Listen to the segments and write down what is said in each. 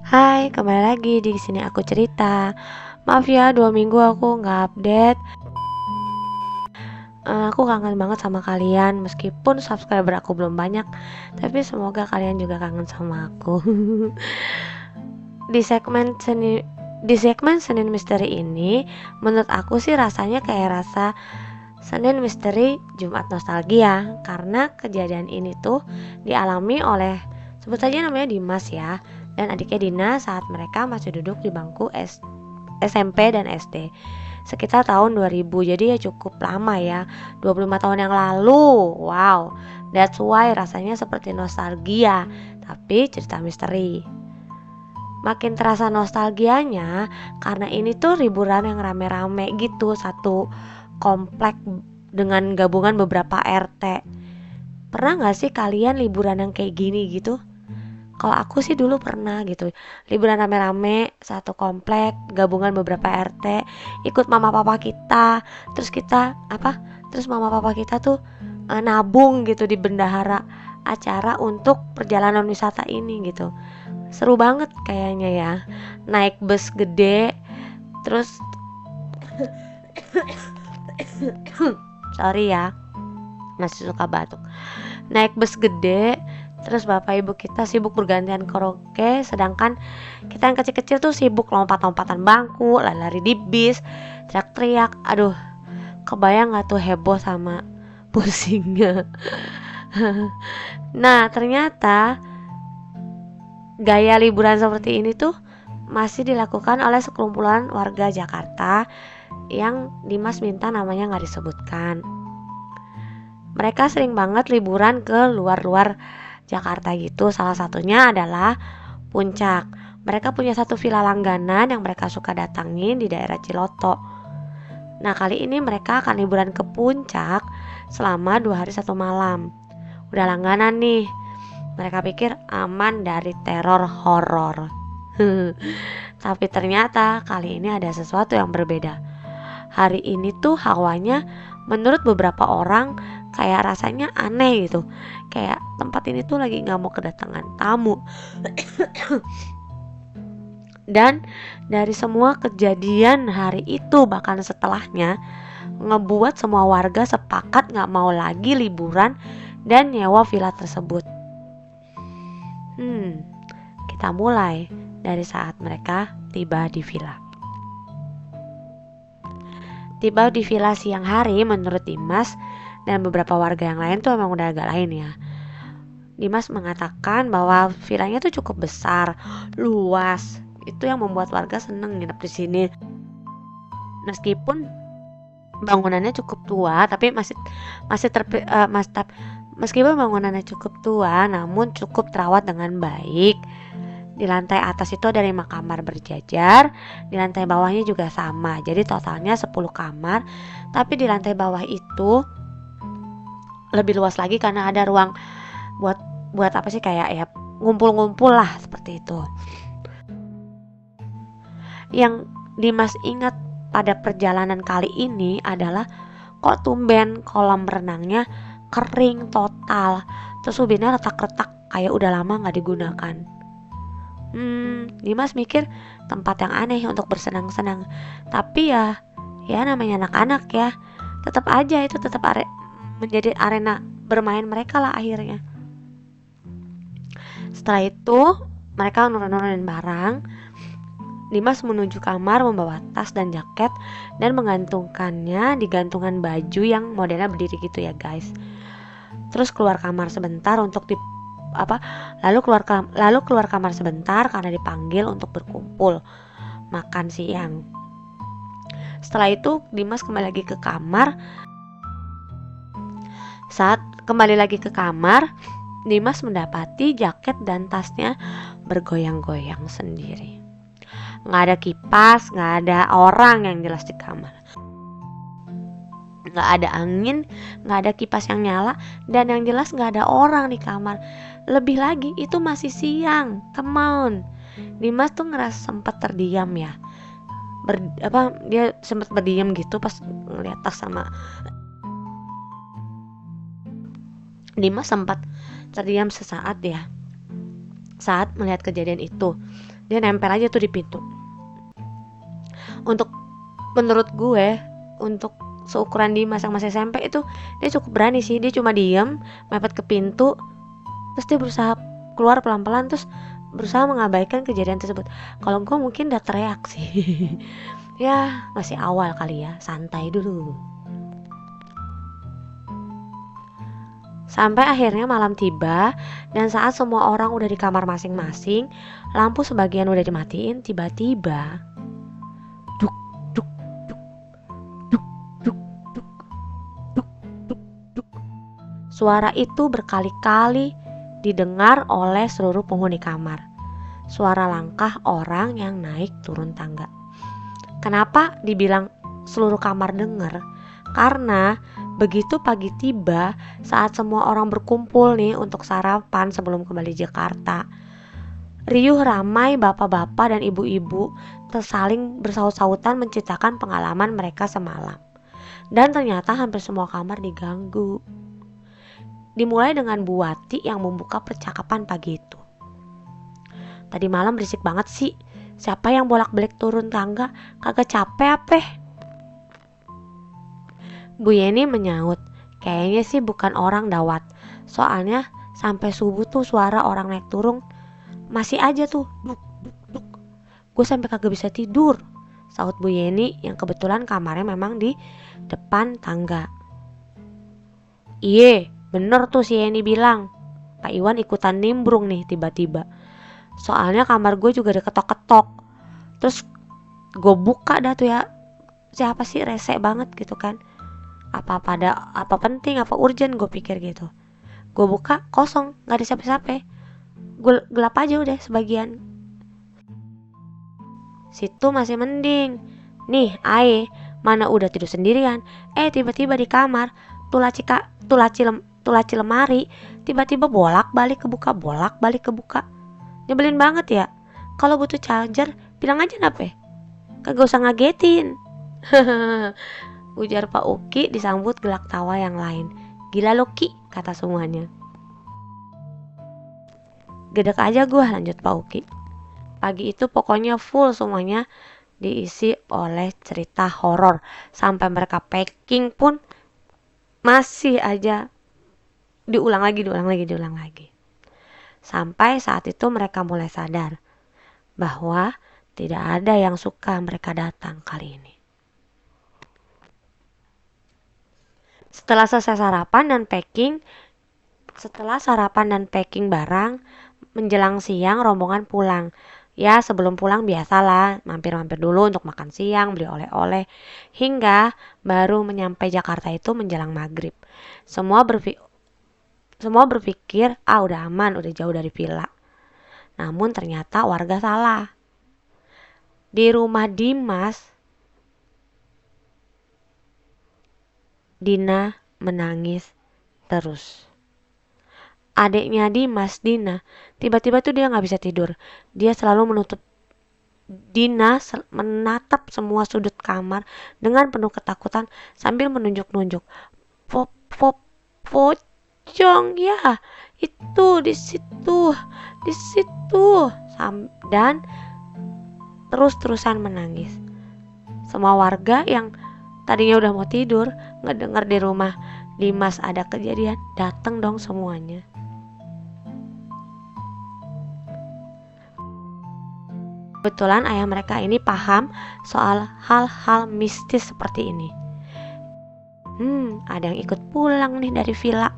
Hai, kembali lagi di sini aku cerita. Maaf ya, 2 minggu aku nggak update. Aku kangen banget sama kalian, meskipun subscriber aku belum banyak, tapi semoga kalian juga kangen sama aku. Di segmen seni di segmen Senin Misteri ini, menurut aku sih rasanya kayak rasa Senin Misteri Jumat Nostalgia, karena kejadian ini tuh dialami oleh, sebut saja namanya Dimas ya, dan adiknya Dina saat mereka masih duduk di bangku SMP dan SD sekitar tahun 2000. Jadi ya cukup lama ya, 25 tahun yang lalu. Wow, that's why rasanya seperti nostalgia, tapi cerita misteri. Makin terasa nostalgianya karena ini tuh liburan yang rame-rame gitu, satu komplek dengan gabungan beberapa RT. Pernah gak sih kalian liburan yang kayak gini gitu? Kalau aku sih dulu pernah gitu, liburan rame-rame satu komplek, gabungan beberapa RT, ikut mama papa kita, terus kita terus mama papa kita tuh nabung gitu di bendahara acara untuk perjalanan wisata ini gitu. Seru banget kayaknya ya, naik bus gede, terus sorry ya, masih suka batuk. Naik bus gede, terus bapak ibu kita sibuk bergantian karaoke, sedangkan kita yang kecil-kecil tuh sibuk lompat-lompatan bangku, lari-lari di bis, teriak-teriak. Aduh, kebayang gak tuh heboh sama pusingnya. Nah, ternyata gaya liburan seperti ini tuh masih dilakukan oleh sekelumpulan warga Jakarta yang Dimas minta namanya gak disebutkan. Mereka sering banget liburan ke luar-luar Jakarta gitu. Salah satunya adalah Puncak. Mereka punya satu villa langganan yang mereka suka datangin di daerah Ciloto. Nah, kali ini mereka akan liburan ke Puncak selama 2 hari 1 malam. Udah langganan nih. Mereka pikir aman dari teror horor. Tapi ternyata kali ini ada sesuatu yang berbeda. Hari ini tuh hawanya menurut beberapa orang kayak rasanya aneh gitu, kayak tempat ini tuh lagi gak mau kedatangan tamu. Dan dari semua kejadian hari itu bahkan setelahnya, ngebuat semua warga sepakat gak mau lagi liburan dan nyewa villa tersebut. Kita mulai dari saat mereka tiba di villa. Tiba di villa siang hari, menurut Dimas dan beberapa warga yang lain tuh emang udah agak lain ya. Dimas mengatakan bahwa villanya tuh cukup besar, luas. Itu yang membuat warga seneng nginep di sini. Meskipun bangunannya cukup tua, tapi meskipun bangunannya cukup tua, namun cukup terawat dengan baik. Di lantai atas itu ada 5 kamar berjajar, di lantai bawahnya juga sama. Jadi totalnya 10 kamar, tapi di lantai bawah itu lebih luas lagi karena ada ruang buat apa sih, kayak ya ngumpul-ngumpul lah seperti itu. Yang Dimas ingat pada perjalanan kali ini adalah kok tumben kolam renangnya kering total, terus ubinnya retak-retak kayak udah lama gak digunakan. Dimas mikir tempat yang aneh untuk bersenang-senang. Tapi ya namanya anak-anak ya, tetap aja itu tetap menjadi arena bermain mereka lah akhirnya. Setelah itu mereka nurunin barang. Dimas menuju kamar membawa tas dan jaket dan menggantungkannya di gantungan baju yang modelnya berdiri gitu ya guys. Terus keluar kamar sebentar untuk lalu keluar kamar sebentar karena dipanggil untuk berkumpul makan siang. Setelah itu Dimas kembali lagi ke kamar. Saat kembali lagi ke kamar, Dimas mendapati jaket dan tasnya bergoyang-goyang sendiri. Gak ada kipas, gak ada orang yang jelas di kamar. Gak ada angin, gak ada kipas yang nyala, dan yang jelas gak ada orang di kamar. Lebih lagi itu masih siang. Come on. Dimas tuh ngerasa sempat terdiam ya. Dia sempat berdiam gitu pas ngeliat tas sama. Dimas sempat terdiam sesaat ya saat melihat kejadian itu. Dia nempel aja tuh di pintu. Menurut gue, untuk seukuran Dimas yang masih SMP itu, dia cukup berani sih. Dia cuma diem, mepet ke pintu, terus dia berusaha keluar pelan-pelan, terus berusaha mengabaikan kejadian tersebut. Kalau gue mungkin udah teriak sih. Ya masih awal kali ya, santai dulu. Sampai akhirnya malam tiba, dan saat semua orang udah di kamar masing-masing, lampu sebagian udah dimatiin, tiba-tiba duk duk duk duk duk duk duk duk duk. Suara itu berkali-kali didengar oleh seluruh penghuni kamar. Suara langkah orang yang naik turun tangga. Kenapa dibilang seluruh kamar dengar? Karena begitu pagi tiba, saat semua orang berkumpul nih untuk sarapan sebelum kembali Jakarta, riuh ramai bapak-bapak dan ibu-ibu tersaling bersaut-sautan menceritakan pengalaman mereka semalam. Dan ternyata hampir semua kamar diganggu. Dimulai dengan Bu Wati yang membuka percakapan pagi itu. Tadi malam berisik banget sih. Siapa yang bolak-balik turun tangga? Kagak capek apa? Bu Yeni menyaut, kayaknya sih bukan orang dawat. Soalnya sampai subuh tuh suara orang naik turun masih aja tuh duk duk duk. Gue sampai kagak bisa tidur, saut Bu Yeni yang kebetulan kamarnya memang di depan tangga. Iye, bener tuh si Yeni bilang. Pak Iwan ikutan nimbrung nih tiba-tiba. Soalnya kamar gue juga ada ketok-ketok. Terus gue buka dah tuh ya. Siapa sih, rese banget gitu kan. Apa penting, apa urgent, gue pikir gitu. Gue buka kosong, gak ada siapa-siapa. Gue gelap aja udah sebagian. Situ masih mending. Nih Ae, mana udah tidur sendirian. Tiba-tiba di kamar tulaci lemari tiba-tiba bolak-balik kebuka. Nyebelin banget ya. Kalau butuh charger bilang aja nape. Kagak usah ngagetin. Ujar Pak Uki disambut gelak tawa yang lain. Gila lo Ki, kata semuanya. Gedek aja gue, lanjut Pak Uki. Pagi itu pokoknya full semuanya diisi oleh cerita horor. Sampai mereka packing pun masih aja diulang lagi. Sampai saat itu mereka mulai sadar bahwa tidak ada yang suka mereka datang kali ini. Setelah sarapan dan packing barang, menjelang siang rombongan pulang. Ya sebelum pulang biasalah mampir-mampir dulu untuk makan siang, beli oleh-oleh, hingga baru menyampai Jakarta itu menjelang maghrib. Semua berpikir udah aman, udah jauh dari villa. Namun ternyata warga salah. Di rumah Dimas, Dina menangis terus. Adiknya Dimas, Dina, tiba-tiba tuh dia gak bisa tidur. Dia selalu Dina menatap semua sudut kamar dengan penuh ketakutan sambil menunjuk-nunjuk. Pocong ya, itu di situ, dan terus-terusan menangis. Semua warga yang tadinya udah mau tidur, ngedenger di rumah Dimas ada kejadian, datang dong semuanya. Kebetulan ayah mereka ini paham soal hal-hal mistis seperti ini. Ada yang ikut pulang nih dari villa.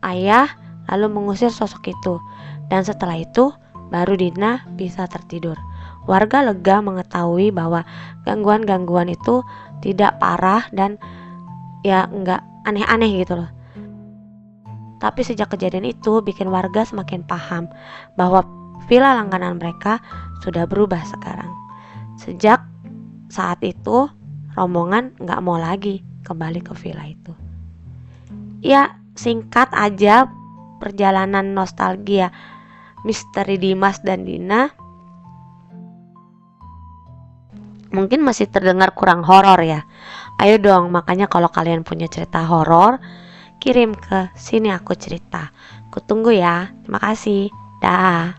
Ayah lalu mengusir sosok itu, dan setelah itu baru Dina bisa tertidur. Warga lega mengetahui bahwa gangguan-gangguan itu tidak parah dan ya enggak aneh-aneh gitu loh. Tapi sejak kejadian itu bikin warga semakin paham bahwa villa langganan mereka sudah berubah sekarang. Sejak saat itu rombongan enggak mau lagi kembali ke villa itu. Ya singkat aja perjalanan nostalgia misteri Dimas dan Dina. Mungkin masih terdengar kurang horor ya. Ayo dong, makanya kalau kalian punya cerita horor, kirim ke sini aku cerita. Aku tunggu ya. Terima kasih. Dah.